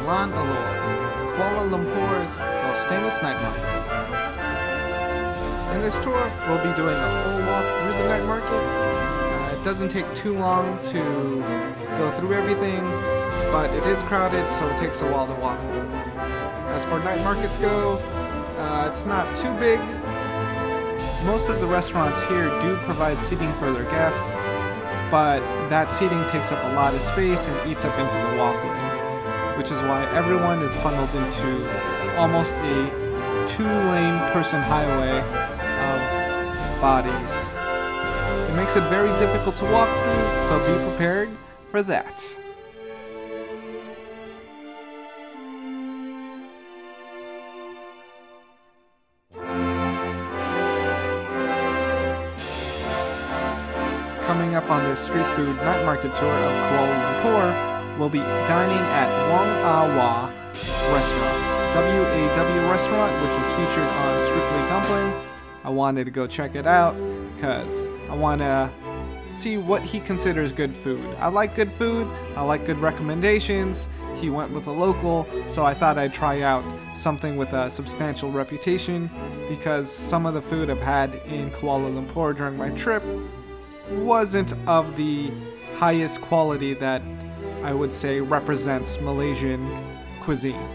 Jalan Alor, Kuala Lumpur's most famous night market. In this tour, we'll be doing a full walk through the night market. It doesn't take too long to go through everything, but it is crowded, so it takes a while to walk through. As for night markets go, it's not too big. Most of the restaurants here do provide seating for their guests, but that seating takes up a lot of space and eats up into the walkway, which is why everyone is funneled into almost a two-lane person highway of bodies. It makes it very difficult to walk through, so be prepared for that. Coming up on this street food night market tour of Kuala Lumpur, we'll be dining at Wang restaurant, W-A-W restaurant, which was featured on Strictly Dumpling. I wanted to go check it out because I want to see what he considers good food. I like good food, I like good recommendations. He went with a local, so I thought I'd try out something with a substantial reputation, because some of the food I've had in Kuala Lumpur during my trip wasn't of the highest quality that I would say represents Malaysian cuisine.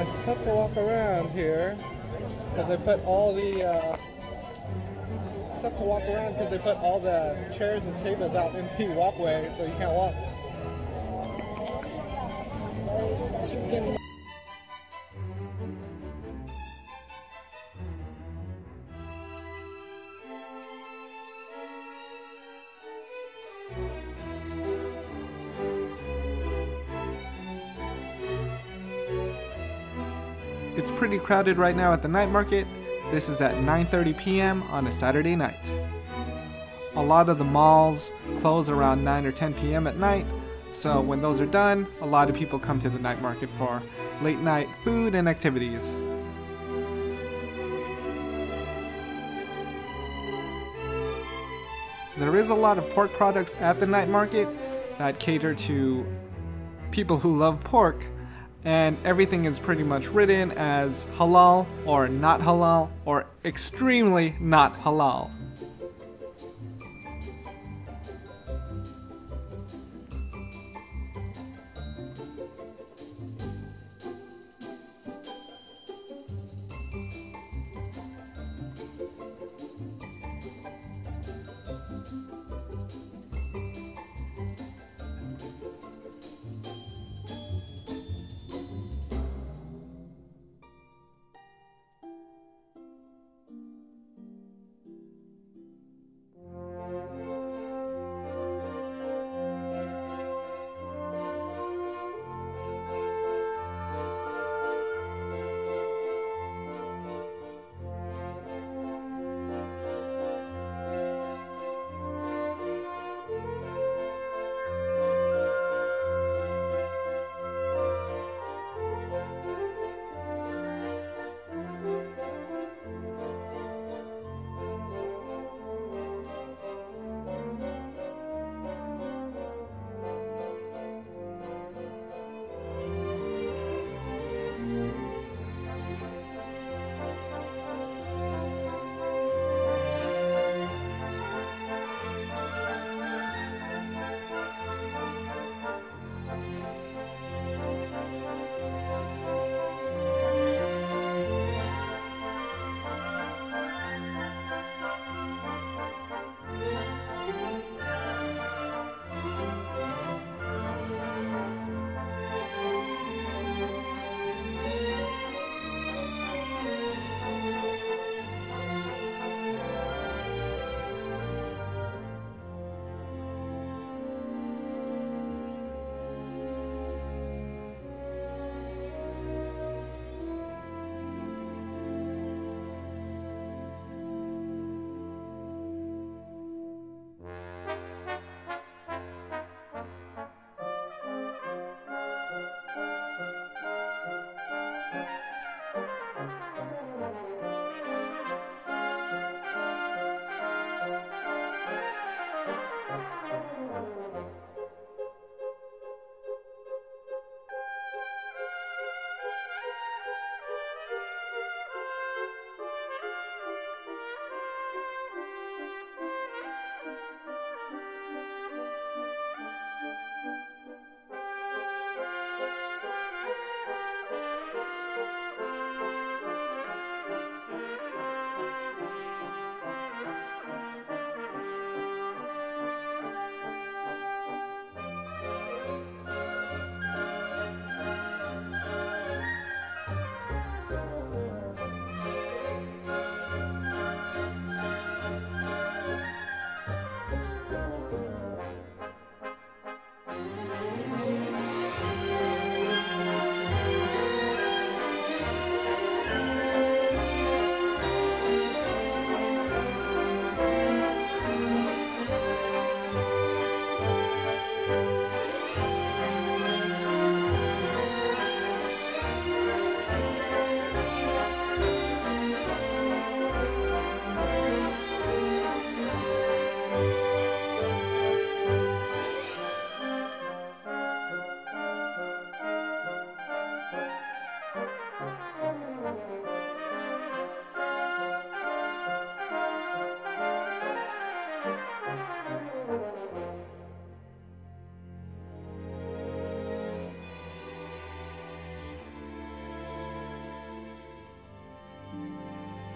It's tough to walk around here because they put all the chairs and tables out in the walkway, so you can't walk. It's pretty crowded right now at the night market. This is at 9:30 p.m. on a Saturday night. A lot of the malls close around 9 or 10 p.m. at night, so when those are done, a lot of people come to the night market for late night food and activities. There is a lot of pork products at the night market that cater to people who love pork, and everything is pretty much written as halal or not halal or extremely not halal.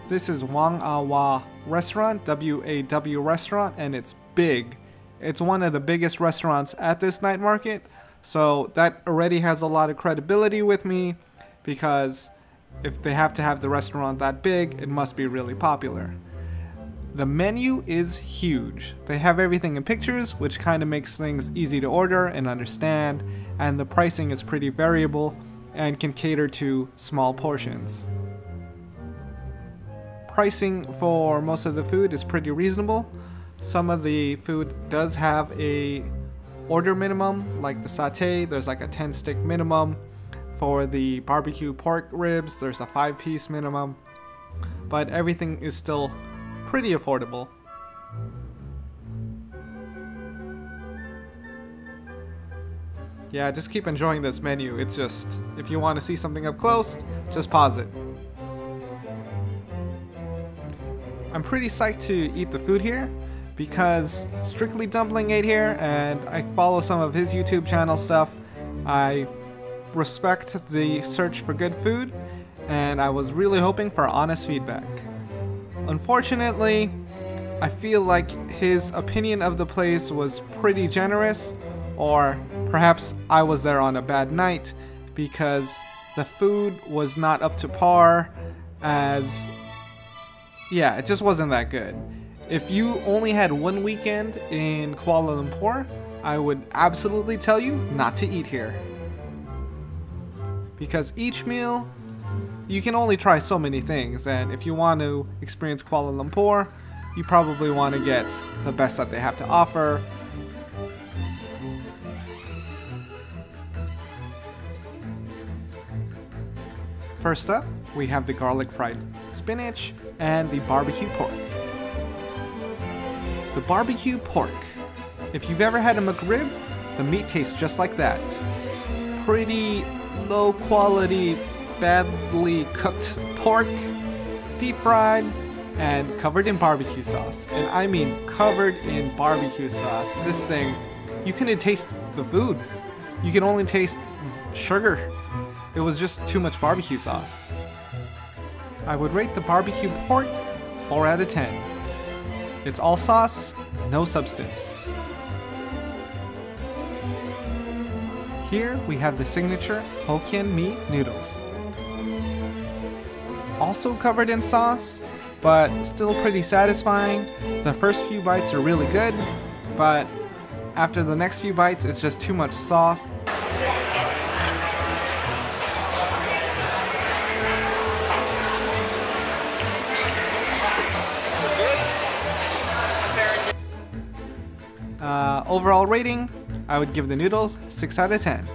This is Wang restaurant, W-A-W restaurant, and it's big. It's one of the biggest restaurants at this night market, so that already has a lot of credibility with me, because if they have to have the restaurant that big, it must be really popular. The menu is huge. They have everything in pictures, which kind of makes things easy to order and understand, and the pricing is pretty variable and can cater to small portions. Pricing for most of the food is pretty reasonable. Some of the food does have a order minimum, like the satay, there's like a 10-stick minimum. For the barbecue pork ribs, there's a 5-piece minimum, but everything is still pretty affordable. Yeah, just keep enjoying this menu. It's just, if you want to see something up close, just pause it. I'm pretty psyched to eat the food here because Strictly Dumpling ate here, and I follow some of his YouTube channel stuff. I respect the search for good food, and I was really hoping for honest feedback. Unfortunately, I feel like his opinion of the place was pretty generous, or perhaps I was there on a bad night because the food was not up to par, as yeah, it just wasn't that good. If you only had one weekend in Kuala Lumpur, I would absolutely tell you not to eat here. Because each meal, you can only try so many things, and if you want to experience Kuala Lumpur, you probably want to get the best that they have to offer. First up, we have the garlic fried spinach and the barbecue pork. The barbecue pork. If you've ever had a McRib, the meat tastes just like that. Pretty low quality, badly cooked pork, deep fried, and covered in barbecue sauce. And I mean covered in barbecue sauce. This thing, you couldn't taste the food. You could only taste sugar. It was just too much barbecue sauce. I would rate the barbecue pork 4 out of 10. It's all sauce, no substance. Here we have the signature Hokkien mee noodles. Also covered in sauce, but still pretty satisfying. The first few bites are really good, but after the next few bites, it's just too much sauce. Overall rating, I would give the noodles 6 out of 10.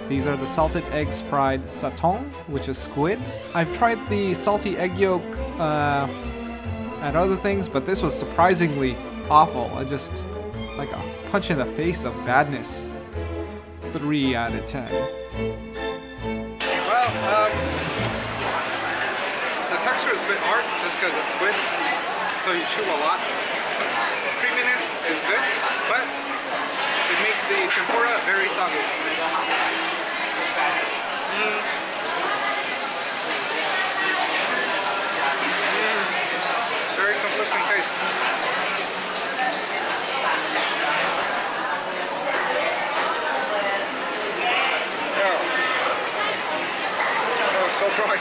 These are the salted eggs fried SOTONG, which is squid. I've tried the salty egg yolk at other things, but this was surprisingly awful. I just, like a punch in the face of badness. 3 out of 10. Well, the texture is a bit hard just because it's squid, so you chew a lot. Creaminess is good, but it makes the tempura very soggy. Very conflicting taste. Oh, so dry.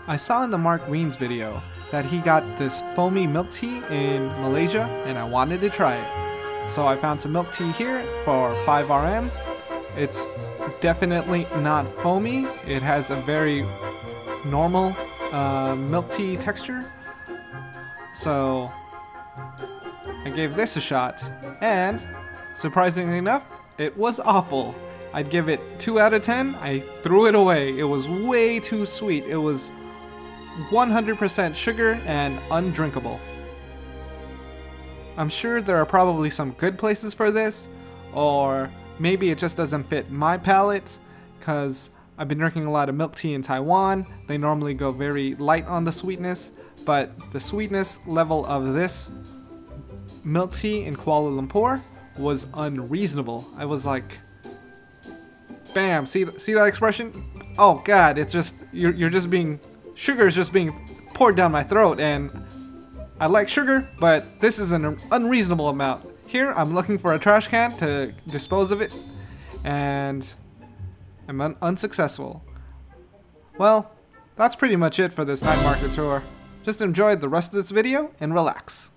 I saw in the Mark Weins video that he got this foamy milk tea in Malaysia, and I wanted to try it. So I found some milk tea here for 5 RM. It's definitely not foamy. It has a very normal milk tea texture. So I gave this a shot, and surprisingly enough, it was awful. I'd give it 2 out of 10. I threw it away. It was way too sweet. It was 100% sugar and undrinkable. I'm sure there are probably some good places for this, or maybe it just doesn't fit my palate, because I've been drinking a lot of milk tea in Taiwan. They normally go very light on the sweetness, but the sweetness level of this milk tea in Kuala Lumpur was unreasonable. I was like, bam, see that expression? Oh god, it's just, you're just being, sugar is just being poured down my throat, and I like sugar, but this is an unreasonable amount. Here, I'm looking for a trash can to dispose of it, and I'm unsuccessful. Well, that's pretty much it for this night market tour. Just enjoy the rest of this video and relax.